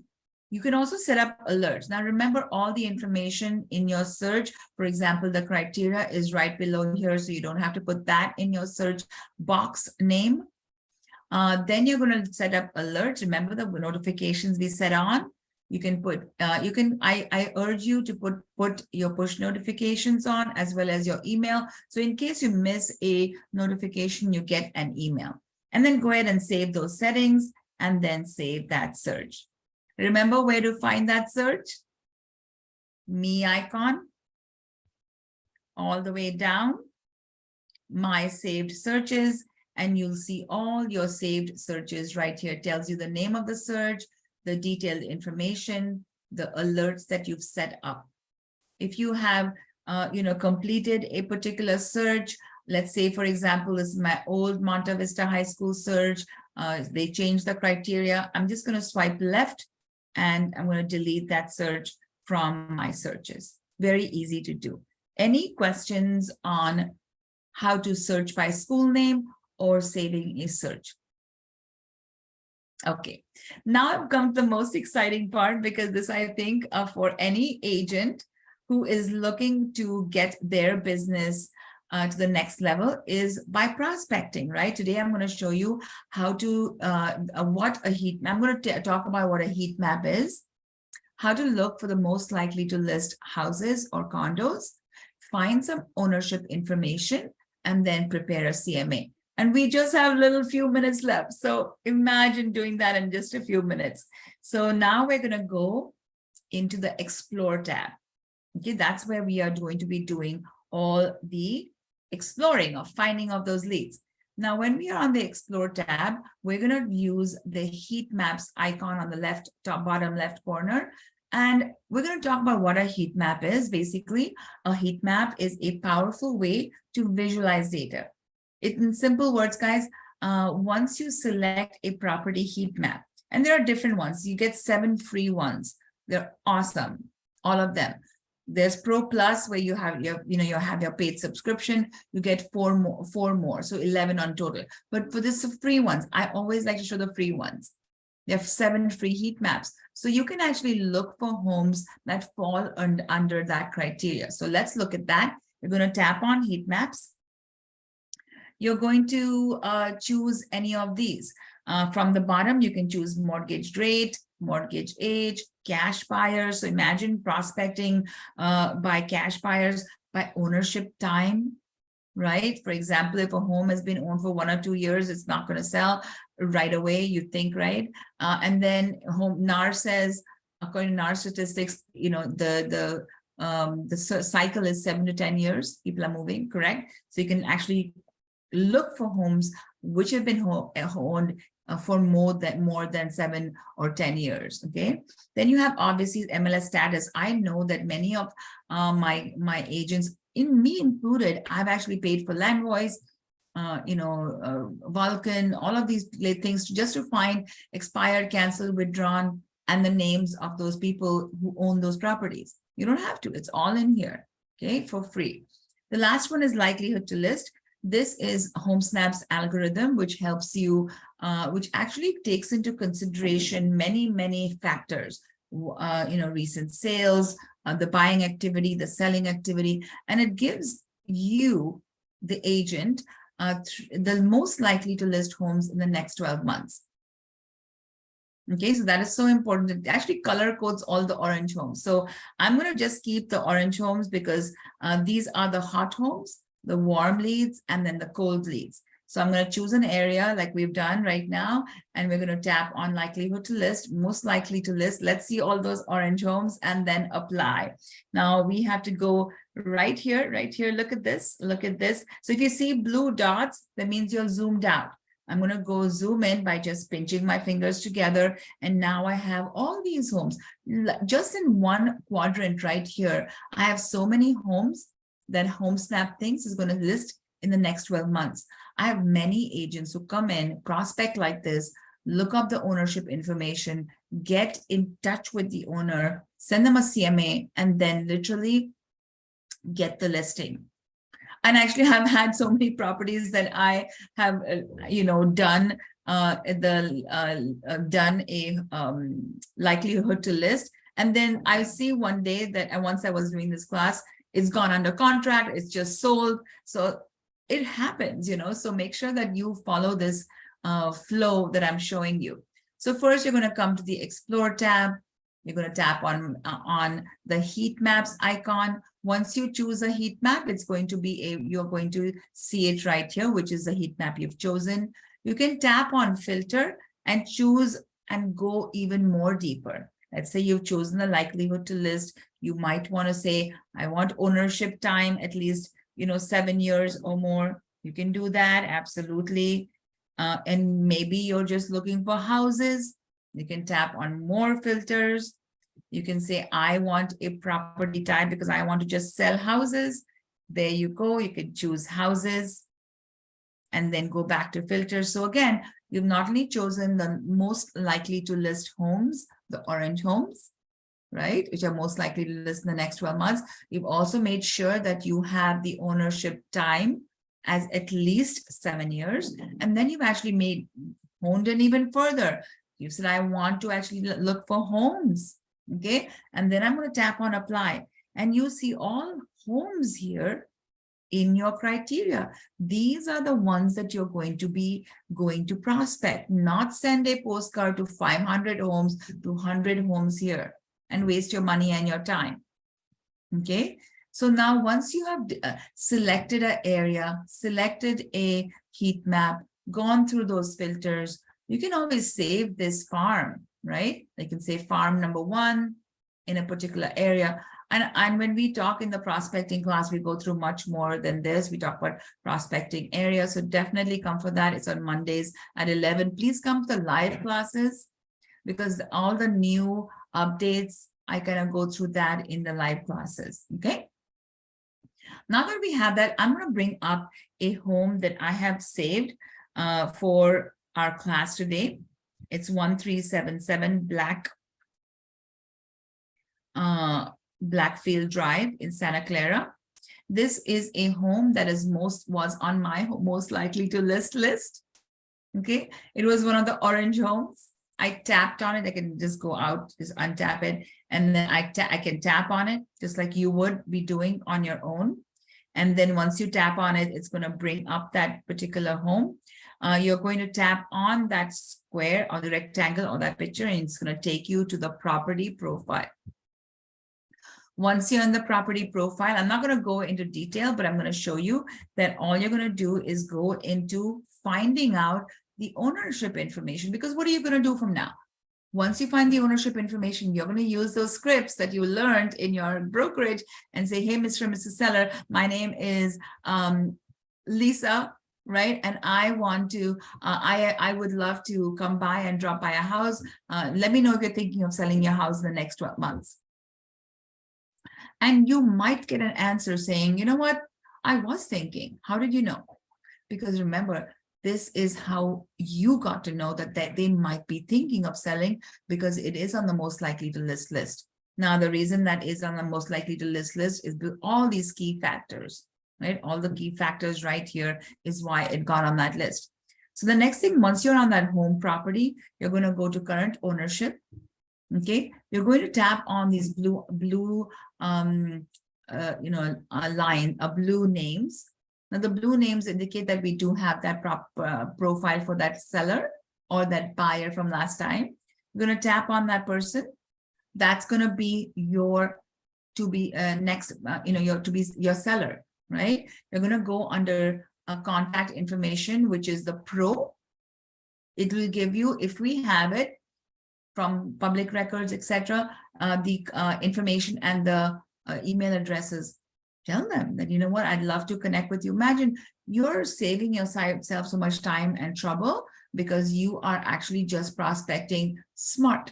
A: you can also set up alerts. Now, remember all the information in your search. For example, the criteria is right below here, so you don't have to put that in your search box name. Then you're going to set up alerts. Remember the notifications we set on. You can put, I urge you to put your push notifications on as well as your email. So in case you miss a notification, you get an email. And then go ahead and save those settings and then save that search. Remember where to find that search? Me icon. All the way down. My saved searches. And you'll see all your saved searches right here. It tells you the name of the search, the detailed information, the alerts that you've set up. If you have, completed a particular search, let's say, for example, this is my old Monta Vista High School search. They changed the criteria. I'm just going to swipe left and I'm going to delete that search from my searches. Very easy to do. Any questions on how to search by school name or saving a search? Okay, now I've come to the most exciting part, because this, I think, for any agent who is looking to get their business to the next level is by prospecting, right? Today, I'm going to show you how to, what a heat map. I'm going to talk about what a heat map is, how to look for the most likely to list houses or condos, find some ownership information, and then prepare a CMA. And we just have a little few minutes left. So imagine doing that in just a few minutes. So now we're going to go into the Explore tab. Okay, that's where we are going to be doing all the exploring of finding of those leads. Now, when we are on the Explore tab, we're going to use the heat maps icon on the left, top bottom left corner. And we're going to talk about what a heat map is. Basically, a heat map is a powerful way to visualize data. In simple words, guys, once you select a property heat map, and there are different ones, you get 7 free ones. They're awesome, all of them. There's Pro Plus, where you have your paid subscription. You get 4 more, so 11 on total. But for this free ones, I always like to show the free ones. They have 7 free heat maps, so you can actually look for homes that fall under that criteria. So let's look at that. You're going to tap on heat maps. You're going to choose any of these. From the bottom, you can choose mortgage rate, mortgage age, cash buyers. So imagine prospecting by cash buyers, by ownership time, right? For example, if a home has been owned for 1 or 2 years, it's not going to sell right away, you think, right? And then NAR says, according to NAR statistics, the cycle is 7 to 10 years. People are moving, correct? So you can actually look for homes which have been owned for more than 7 or 10 years. Okay, then you have obviously MLS status. I know that many of my agents, in me included, I've actually paid for Landvoice, Vulcan, all of these things just to find expired, canceled, withdrawn, and the names of those people who own those properties. You don't have to, it's all in here, okay, for free. The last one is likelihood to list. This is Homesnap's algorithm, which helps you, which actually takes into consideration many factors, recent sales, the buying activity, the selling activity, and it gives you, the agent, the most likely to list homes in the next 12 months. Okay, so that is so important. It actually color codes all the orange homes. So I'm going to just keep the orange homes because these are the hot homes, the warm leads, and then the cold leads. So I'm going to choose an area like we've done right now, and we're going to tap on likelihood to list, most likely to list. Let's see all those orange homes and then apply. Now we have to go right here, Look at this, look at this. So if you see blue dots, that means you're zoomed out. I'm going to go zoom in by just pinching my fingers together. And now I have all these homes just in one quadrant right here. I have so many homes that Homesnap thinks is going to list in the next 12 months. I have many agents who come in, prospect like this, look up the ownership information, get in touch with the owner, send them a CMA, and then literally get the listing. And actually have had so many properties that I have, done done a likelihood to list. And then I see one day that once I was doing this class, it's gone under contract, it's just sold. So it happens, so make sure that you follow this flow that I'm showing you. So first you're going to come to the Explore tab. You're going to tap on the heat maps icon. Once you choose a heat map, it's going to be you're going to see it right here, which is the heat map you've chosen. You can tap on filter and choose and go even more deeper. Let's say you've chosen the likelihood to list. You might want to say, I want ownership time at least, 7 years or more. You can do that, absolutely. And maybe you're just looking for houses. You can tap on more filters. You can say, I want a property type because I want to just sell houses. There you go. You can choose houses and then go back to filters. So again, you've not only chosen the most likely to list homes, the orange homes, right, which are most likely to list in the next 12 months. You've also made sure that you have the ownership time as at least 7 years. And then you've actually honed in even further. You said, I want to actually look for homes. Okay. And then I'm going to tap on apply. And you see all homes here in your criteria. These are the ones that you're going to prospect, not send a postcard to 500 homes, to 100 homes here and waste your money and your time. Okay. So now once you have selected an area, selected a heat map, gone through those filters, you can always save this farm, right? You can say farm number 1 in a particular area. And when we talk in the prospecting class, we go through much more than this. We talk about prospecting area. So definitely come for that. It's on Mondays at 11. Please come to the live classes because all the new updates, I kind of go through that in the live classes. Okay. Now that we have that, I'm going to bring up a home that I have saved for our class today. It's 1377 Blackfield Drive in Santa Clara. This is a home that was on my most likely to list list. Okay, it was one of the orange homes. I tapped on it. I can just go out, just untap it, and then I can tap on it just like you would be doing on your own. And then once you tap on it, it's going to bring up that particular home. You're going to tap on that square or the rectangle or that picture, and it's going to take you to the property profile. Once you're in the property profile, I'm not going to go into detail, but I'm going to show you that all you're going to do is go into finding out the ownership information, because what are you going to do from now? Once you find the ownership information, you're going to use those scripts that you learned in your brokerage and say, hey, Mr. and Mrs. Seller, my name is Lisa, right? And I want to, I would love to come by and drop by a house. Let me know if you're thinking of selling your house in the next 12 months. And you might get an answer saying, you know what? I was thinking. How did you know? Because remember, this is how you got to know that they might be thinking of selling, because it is on the most likely to list list. Now, the reason that is on the most likely to list list is all these key factors, right? All the key factors right here is why it got on that list. So the next thing, once you're on that home property, you're going to go to current ownership. Okay, you're going to tap on these blue line, blue names. Now the blue names indicate that we do have that profile for that seller or that buyer from last time. You're going to tap on that person. That's going to be your next, your seller, right? You're going to go under contact information, which is the pro. It will give you, if we have it from public records, etc., the information and the email addresses. Tell them that, you know what, I'd love to connect with you. Imagine you're saving yourself so much time and trouble because you are actually just prospecting smart.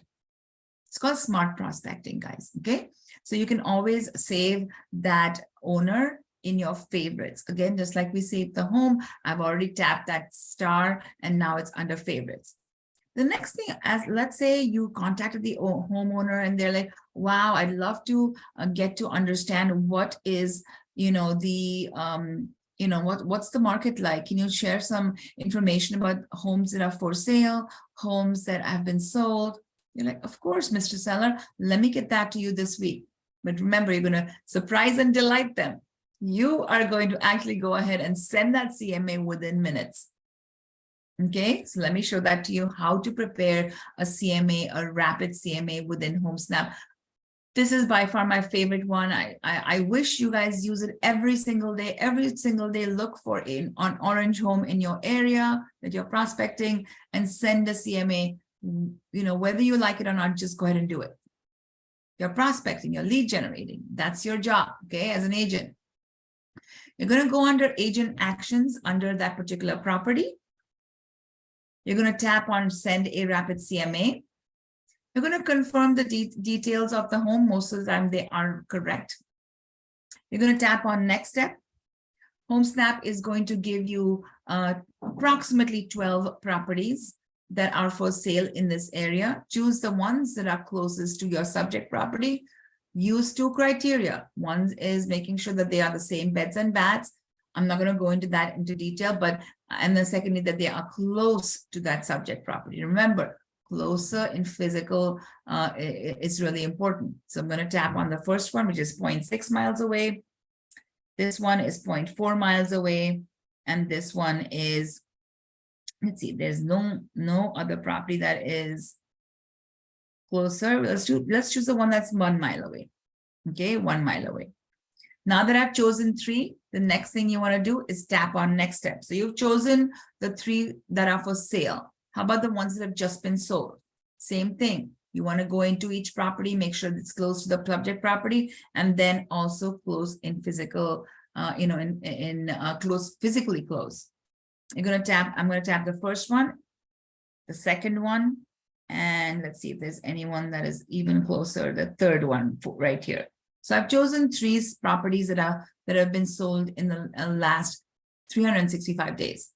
A: It's called smart prospecting, guys. Okay, so you can always save that owner in your favorites. Again, just like we saved the home, I've already tapped that star and now it's under favorites. The next thing, as let's say you contacted the homeowner and they're like, wow, I'd love to get to understand what is, the, what's the market like? Can you share some information about homes that are for sale, homes that have been sold? You're like, of course, Mr. Seller, let me get that to you this week. But remember, you're going to surprise and delight them. You are going to actually go ahead and send that CMA within minutes. Okay, so let me show that to you, how to prepare a CMA, a rapid CMA within Homesnap. This is by far my favorite one. I wish you guys use it every single day. Every single day, look for an orange home in your area that you're prospecting and send a CMA. Whether you like it or not, just go ahead and do it. You're prospecting, you're lead generating. That's your job, okay, as an agent. You're going to go under agent actions under that particular property. You're going to tap on send a rapid CMA. You're going to confirm the details of the home. Most of the time they are correct. You're going to tap on next step. Homesnap is going to give you approximately 12 properties that are for sale in this area. Choose the ones that are closest to your subject property. Use 2 criteria. One is making sure that they are the same beds and baths. I'm not going to go into that into detail, and then secondly, that they are close to that subject property. Remember, closer in physical is really important. So I'm going to tap on the first one, which is 0.6 miles away. This one is 0.4 miles away. And this one is, let's see, there's no other property that is closer. Let's choose the one that's 1 mile away. Okay, 1 mile away. Now that I've chosen 3, the next thing you want to do is tap on next step. So you've chosen the 3 that are for sale. How about the ones that have just been sold? Same thing. You want to go into each property, make sure it's close to the subject property, and then also close in physical, physically close. You're going to tap, I'm going to tap the first one, the second one, and let's see if there's anyone that is even closer, the third one right here. So I've chosen 3 properties that have been sold in the last 365 days.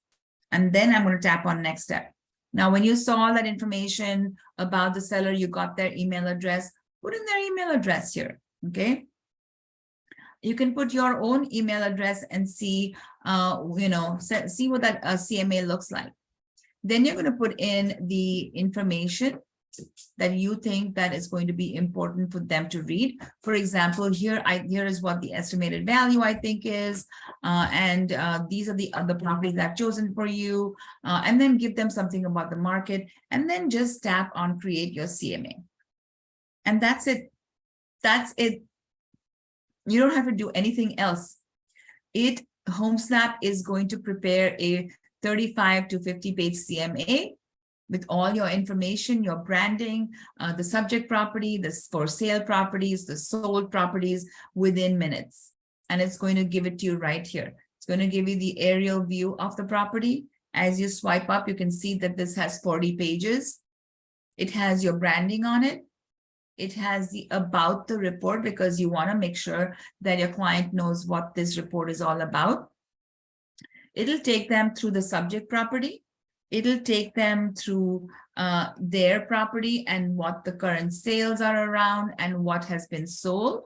A: And then I'm going to tap on next step. Now, when you saw that information about the seller, you got their email address, put in their email address here, okay? You can put your own email address and see, see what that CMA looks like. Then you're going to put in the information that you think that is going to be important for them to read. For example, here is what the estimated value I think is, and these are the other properties I've chosen for you, and then give them something about the market, and then just tap on create your CMA. And that's it. That's it. You don't have to do anything else. Homesnap is going to prepare a 35 to 50 page CMA with all your information, your branding, the subject property, the for sale properties, the sold properties within minutes. And it's going to give it to you right here. It's going to give you the aerial view of the property. As you swipe up, you can see that this has 40 pages. It has your branding on it. It has the about the report, because you want to make sure that your client knows what this report is all about. It'll take them through the subject property. It'll take them through their property and what the current sales are around and what has been sold.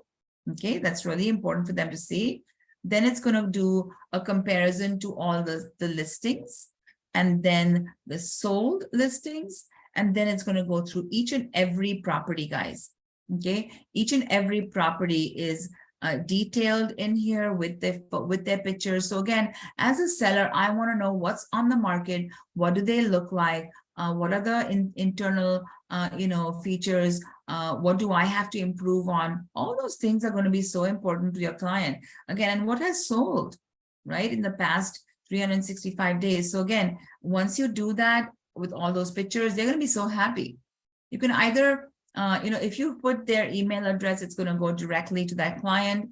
A: Okay, that's really important for them to see. Then it's going to do a comparison to all the listings, and then the sold listings. And then it's going to go through each and every property, guys. Okay, each and every property is detailed in here with their pictures. So again, as a seller, I want to know what's on the market. What do they look like? What are the internal, features? What do I have to improve on? All those things are going to be so important to your client. Again, and what has sold, right, in the past 365 days. So again, once you do that with all those pictures, they're going to be so happy. You can either if you put their email address, it's going to go directly to that client.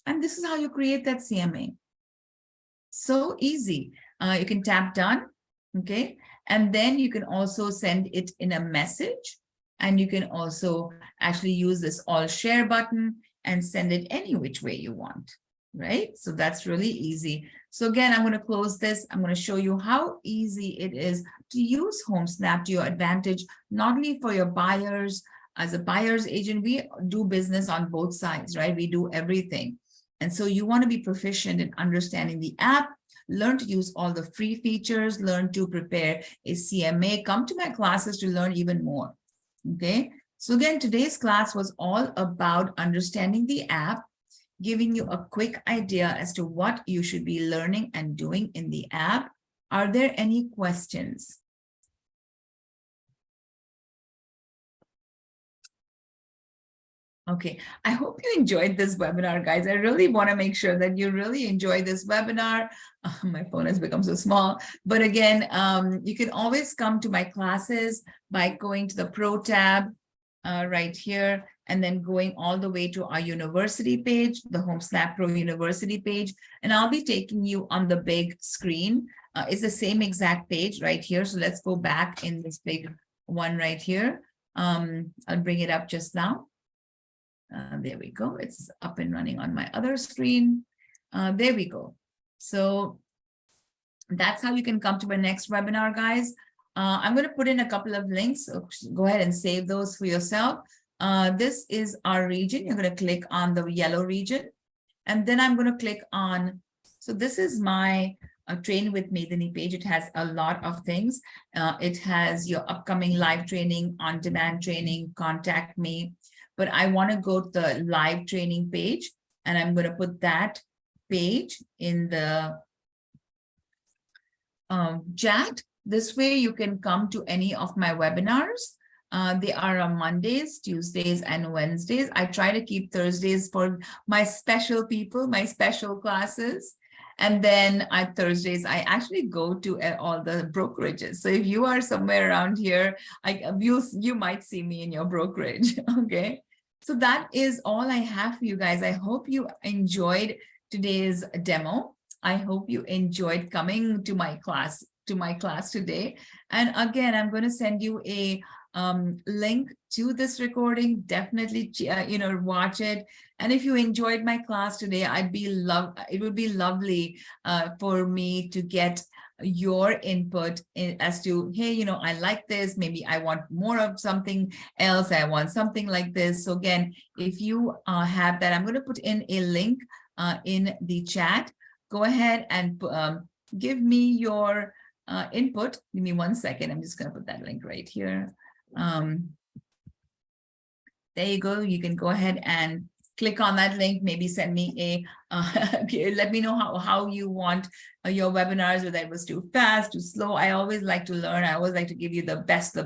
A: And this is how you create that CMA. So easy. You can tap done. Okay. And then you can also send it in a message. And you can also actually use this all share button and send it any which way you want. right? So that's really easy. So again, I'm going to close this. I'm going to show you how easy it is to use Homesnap to your advantage, not only for your buyers. As a buyer's agent, we do business on both sides, right? We do everything. And so you want to be proficient in understanding the app, learn to use all the free features, learn to prepare a CMA, come to my classes to learn even more, okay? So again, today's class was all about understanding the app, giving you a quick idea as to what you should be learning and doing in the app. Are there any questions? Okay, I hope you enjoyed this webinar, guys. I really want to make sure that you really enjoy this webinar. My phone has become so small, but again, you can always come to my classes by going to the Pro tab right here, and then going all the way to our university page, the Homesnap Pro University page, and I'll be taking you on the big screen. It's the same exact page right here. So let's go back in this big one right here. I'll bring it up just now. There we go. It's up and running on my other screen. There we go. So that's how you can come to my next webinar, guys. I'm going to put in a couple of links. So go ahead and save those for yourself. This is our region. You're going to click on the yellow region. And then I'm going to click on, so this is my Train with Medini page. It has a lot of things. It has your upcoming live training, on-demand training, contact me. But I want to go to the live training page, and I'm going to put that page in the chat. This way you can come to any of my webinars. They are on Mondays, Tuesdays, and Wednesdays. I try to keep Thursdays for my special people, my special classes. And then on Thursdays, I actually go to all the brokerages. So if you are somewhere around here, you might see me in your brokerage, okay? So that is all I have for you guys. I hope you enjoyed today's demo. I hope you enjoyed coming to my class today. And again, I'm going to send you a link to this recording. Definitely, watch it. And if you enjoyed my class today, it would be lovely for me to get your input as to, hey, I like this, maybe I want more of something else, I want something like this. So again, if you have that, I'm going to put in a link in the chat. Go ahead and give me your input. Give me 1 second. I'm just going to put that link right here. There you go. You can go ahead and click on that link, maybe send me let me know how you want your webinars, whether it was too fast, too slow. I always like to learn. I always like to give you the best.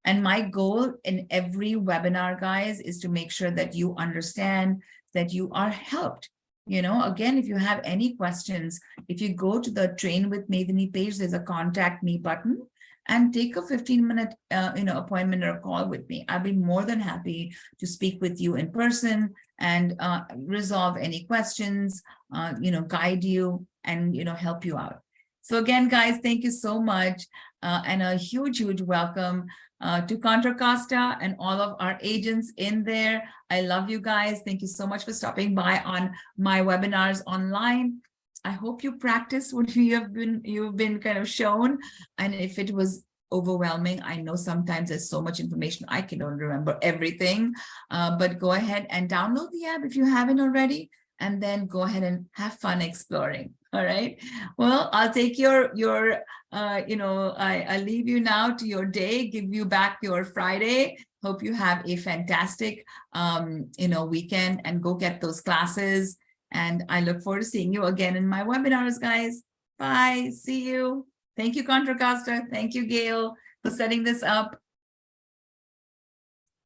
A: And my goal in every webinar, guys, is to make sure that you understand that you are helped. Again, if you have any questions, if you go to the Train with Medini page, there's a contact me button. And take a 15-minute appointment or call with me. I'll be more than happy to speak with you in person and resolve any questions, guide you and help you out. So again, guys, thank you so much, and a huge welcome to Contra Costa and all of our agents in there. I love you guys. Thank you so much for stopping by on my webinars online. I hope you practice what you've been kind of shown. And if it was overwhelming, I know sometimes there's so much information, I can don't remember everything, but go ahead and download the app if you haven't already, and then go ahead and have fun exploring. All right. Well, I'll take I leave you now to your day, give you back your Friday. Hope you have a fantastic, weekend, and go get those classes. And I look forward to seeing you again in my webinars, guys. Bye. See you. Thank you, Contra Costa. Thank you, Gail, for setting this up.